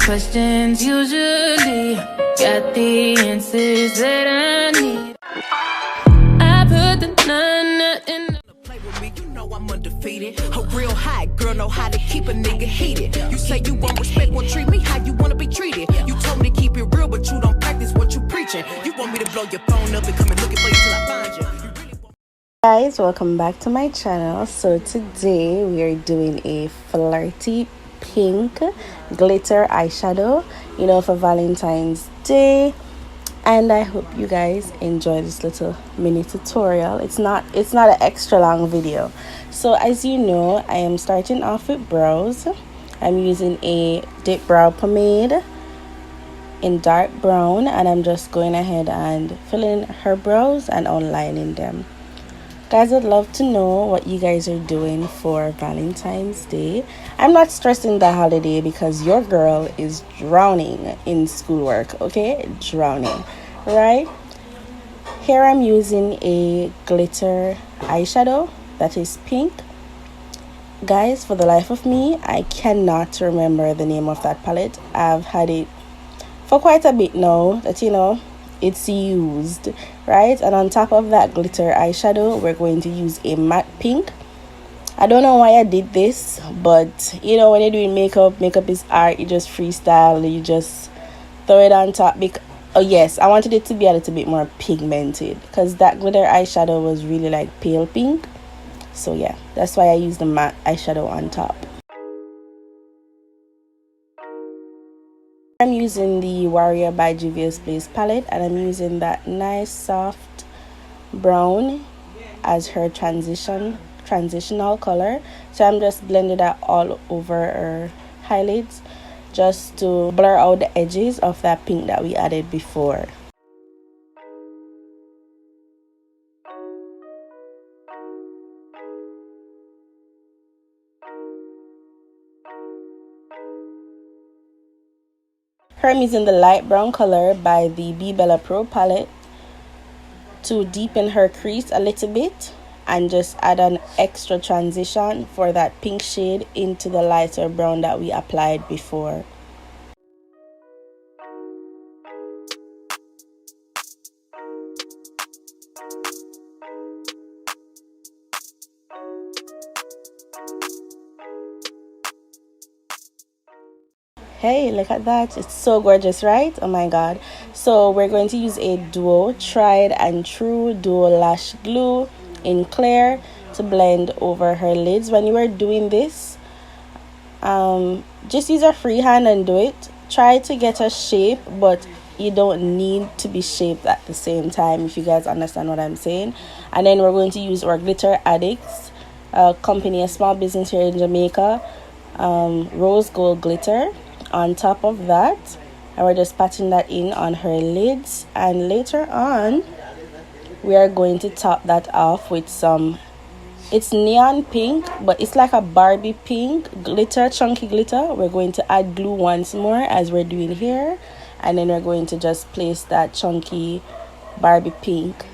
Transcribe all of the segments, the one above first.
questions usually got the answers that I need. I put the nine in the play with me, you know I'm undefeated. A real hot girl know how to keep a nigga heated. You say you want respect, won't treat me how you wanna be treated. You told me to keep it real, but you don't practice what you preaching. You want me to blow your phone up and come and looking for you till I find you. Guys, welcome back to my channel. So today we are doing a flirty pink glitter eyeshadow, you know, for Valentine's Day, and I hope you guys enjoy this little mini tutorial. It's not an extra long video. So as you know, I am starting off with brows. I'm using a dip brow pomade in dark brown, and I'm just going ahead and filling her brows and outlining them. Guys, I'd love to know what you guys are doing for Valentine's Day. I'm not stressing the holiday because your girl is drowning in schoolwork, okay? Drowning, right? Here I'm using a glitter eyeshadow that is pink. Guys, for the life of me, I cannot remember the name of that palette. I've had it for quite a bit now that, you know, it's used, right? And on top of that glitter eyeshadow, we're going to use a matte pink. I don't know why I did this, but you know, when you're doing makeup is art. You just freestyle, you just throw it on top. Oh yes, I wanted it to be a little bit more pigmented because that glitter eyeshadow was really like pale pink. So yeah, that's why I used the matte eyeshadow on top. I'm using the Warrior by Juvia's Place palette, and I'm using that nice soft brown as her transitional color. So I'm just blending that all over her highlights just to blur out the edges of that pink that we added before. I'm using the light brown color by the Be Bella Pro palette to deepen her crease a little bit and just add an extra transition for that pink shade into the lighter brown that we applied before. Hey, look at that. It's so gorgeous, right? Oh my god. So we're going to use a duo tried and true duo lash glue in clear to blend over her lids. When you are doing this, just use a free hand and do it. Try to get a shape, but you don't need to be shaped at the same time, if you guys understand what I'm saying. And then we're going to use our Glitter Addicts company, a small business here in Jamaica, rose gold glitter on top of that, and we're just patting that in on her lids. And later on we are going to top that off with some, it's neon pink, but it's like a Barbie pink glitter, chunky glitter. We're going to add glue once more as we're doing here, and then we're going to just place that chunky Barbie pink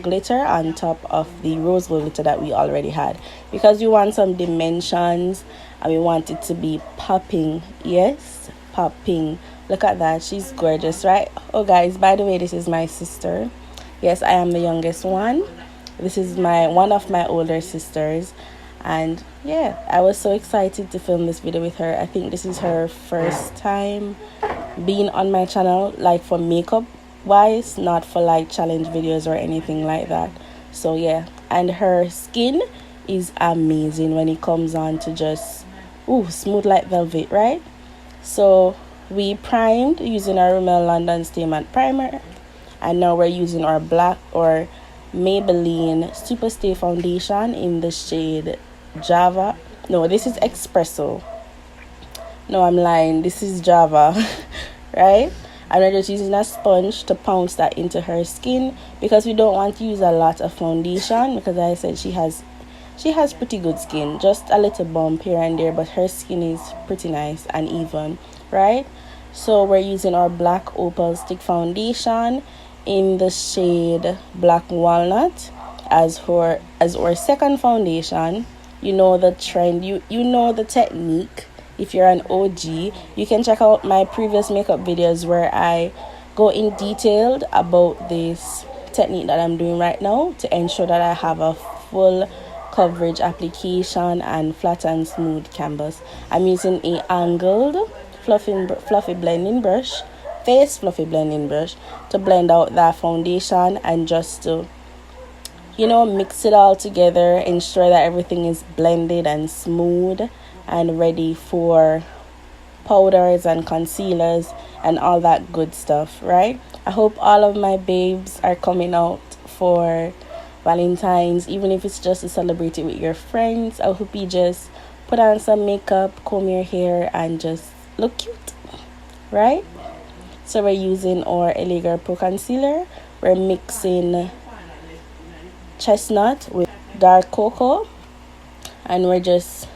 glitter on top of the rose gold glitter that we already had, because we want some dimensions and we want it to be popping. Yes, popping. Look at that, she's gorgeous, right? Oh guys, by the way, this is my sister. Yes, I am the youngest one. This is one of my older sisters, and yeah, I was so excited to film this video with her. I think this is her first time being on my channel, like for makeup wise, not for like challenge videos or anything like that. So yeah, and her skin is amazing when it comes on to just smooth like velvet, right? So we primed using our Rimmel London Stay Matte primer, and now we're using our black or Maybelline Super Stay foundation in the shade Java. No, this is Espresso. No, I'm lying, this is Java. Right? And we're just using a sponge to pounce that into her skin, because we don't want to use a lot of foundation, because I said she has pretty good skin, just a little bump here and there, but her skin is pretty nice and even, right? So we're using our black opal stick foundation in the shade Black Walnut as our second foundation. You know the trend, you know the technique. if you're an OG, you can check out my previous makeup videos where I go in detailed about this technique that I'm doing right now to ensure that I have a full coverage application and flat and smooth canvas. I'm using a angled fluffy blending brush, face fluffy blending brush, to blend out that foundation and just to, you know, mix it all together, ensure that everything is blended and smooth and ready for powders and concealers and all that good stuff, right? I hope all of my babes are coming out for Valentine's, even if it's just to celebrate it with your friends. I hope you just put on some makeup, comb your hair, and just look cute, right? So we're using our Elegant Pro Concealer. We're mixing chestnut with dark cocoa, and we're just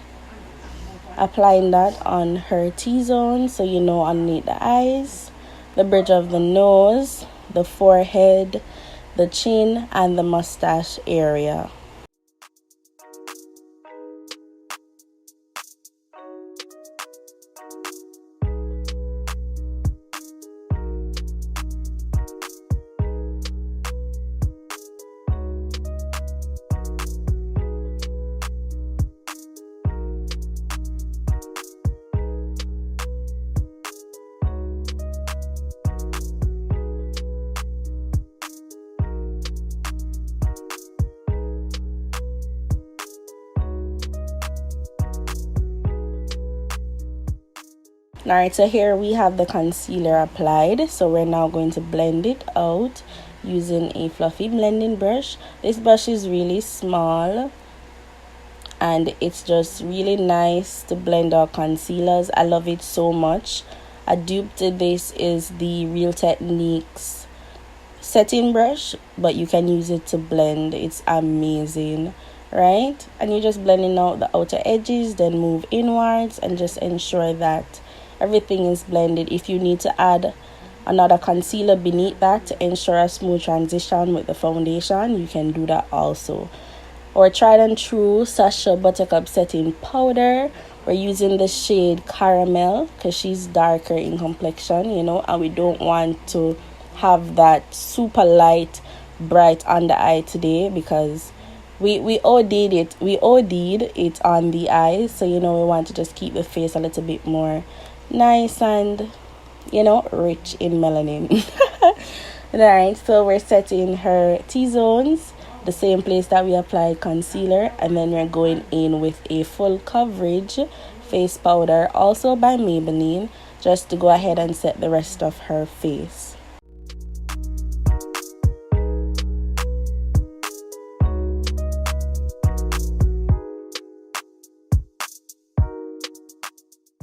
applying that on her T-zone, so you know, underneath the eyes, the bridge of the nose, the forehead, the chin, and the mustache area. Alright, so here we have the concealer applied, so we're now going to blend it out using a fluffy blending brush. This brush is really small and it's just really nice to blend out concealers. I love it so much. A dupe to this is the Real Techniques setting brush, but you can use it to blend. It's amazing, right? And you're just blending out the outer edges, then move inwards and just ensure that everything is blended. If you need to add another concealer beneath that to ensure a smooth transition with the foundation, you can do that also. Or tried and true Sacha Buttercup setting powder. We're using the shade Caramel because she's darker in complexion, you know, and we don't want to have that super light bright under eye today because we OD'd it on the eyes. So, you know, we want to just keep the face a little bit more nice and, you know, rich in melanin. Alright, so we're setting her T-zones, the same place that we applied concealer, and then we're going in with a full coverage face powder, also by Maybelline, just to go ahead and set the rest of her face.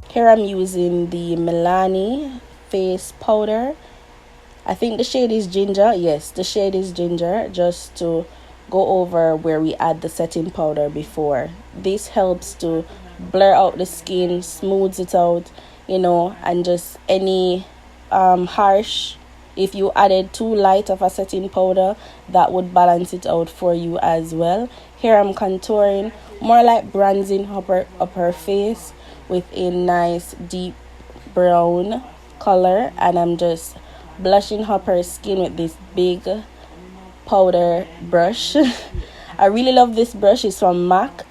Here I'm using the Milani face powder. I think the shade is Ginger. Yes, the shade is Ginger, just to go over where we add the setting powder before. This helps to blur out the skin, smooths it out, you know, and just any harsh, if you added too light of a setting powder, that would balance it out for you as well. Here I'm contouring, more like bronzing up her face with a nice deep brown color, and I'm just blushing up her skin with this big powder brush. I really love this brush. It's from MAC.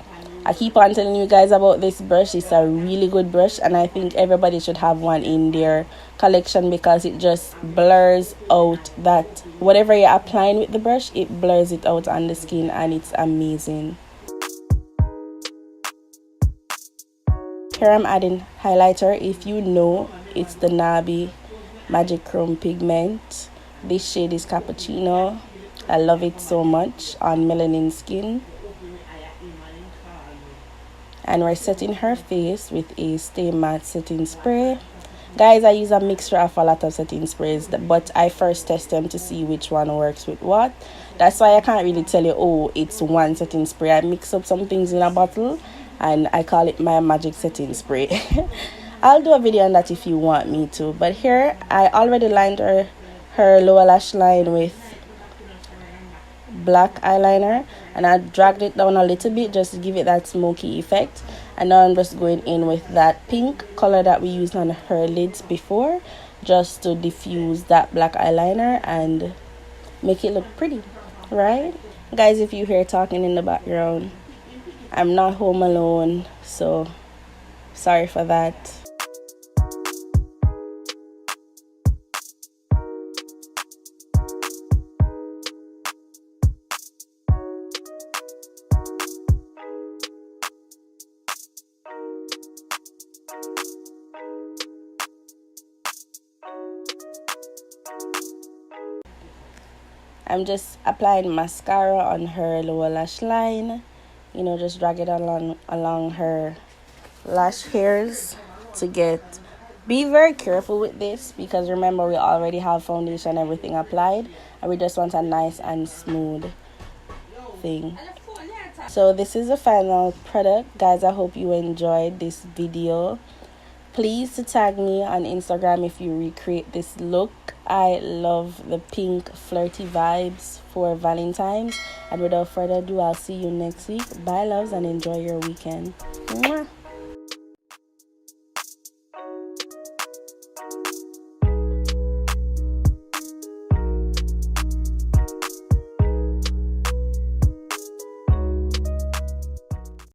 I keep on telling you guys about this brush. It's a really good brush, and I think everybody should have one in their collection because it just blurs out that whatever you're applying with the brush, it blurs it out on the skin, and it's amazing. Here I'm adding highlighter. If you know, it's the Nabi Magic Chrome pigment. This shade is Cappuccino. I love it so much on melanin skin. And we're setting her face with a Stay Matte setting spray. Guys, I use a mixture of a lot of setting sprays, but I first test them to see which one works with what. That's why I can't really tell you, oh, it's one setting spray. I mix up some things in a bottle and I call it my magic setting spray. I'll do a video on that if you want me to. But here, I already lined her lower lash line with black eyeliner, and I dragged it down a little bit just to give it that smoky effect. And now I'm just going in with that pink color that we used on her lids before, just to diffuse that black eyeliner and make it look pretty, right? Guys, if you hear talking in the background, I'm not home alone, so sorry for that. I'm just applying mascara on her lower lash line. You know, just drag it along her lash hairs to get... Be very careful with this because remember we already have foundation and everything applied, and we just want a nice and smooth thing. So this is the final product, guys. I hope you enjoyed this video. Please to tag me on Instagram if you recreate this look. I love the pink flirty vibes for Valentine's. And without further ado, I'll see you next week. Bye, loves, and enjoy your weekend. Mwah.